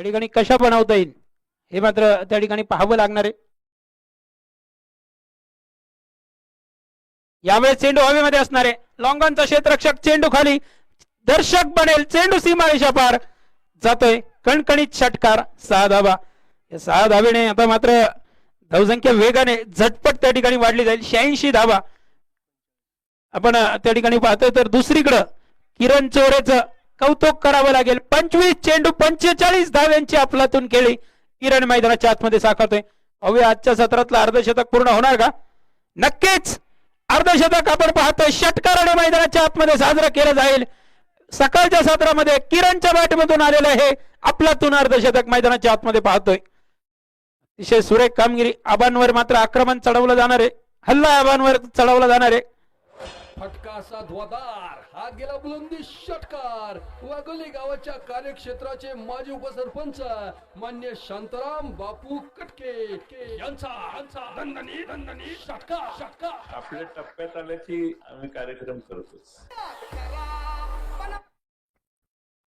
त्या ठिकाणी कशा बनवता येईल हे मात्र त्या ठिकाणी पाहावं लागणार आहे. यावेळेस चेंडू हवेमध्ये असणार आहे. लॉंगॉनचा क्षेत्ररक्षक चेंडू खाली, दर्शक बनेल, चेंडू सीमारेषा पार जातोय. कणकणीत षटकार, 6 धावा. या 6 धावेने आता मात्र धावसंख्या वेगाने झटपट त्या ठिकाणी वाढली जाईल. 86 धावा आपण त्या ठिकाणी पाहतोय. तर दुसरीकडं किरण चोरेचं कौतुक करावं लागेल. 25 चेंडू 45 धाव्यांची आपलातून केली. किरण मैदानाच्या आतमध्ये साकारतोय. अवे आजच्या सत्रातलं अर्धशतक पूर्ण होणार का? नक्कीच अर्धशतक आपण पाहतोय षटकाराने मैदानाच्या आतमध्ये साजरा केलं जाईल. सकाळच्या सत्रामध्ये किरणच्या बॅटमधून आलेलं हे आपलातून अर्धशतक मैदानाच्या आतमध्ये पाहतोय. अतिशय सुरेख कामगिरी. आबांवर मात्र आक्रमण चढवलं जाणार आहे. हल्ला आबांवर चढवला जाणार आहे. फटका असा धुवाधार, हा गेला बुलंदी षटकार. वाघोली गावाच्या कार्यक्षेत्राचे माजी उपसरपंच मान्य शांताराम बापू कटके यांचा दणदणीत षटकार. आपल्या टप्प्यात आल्याची आम्ही कार्यक्रम करतोच.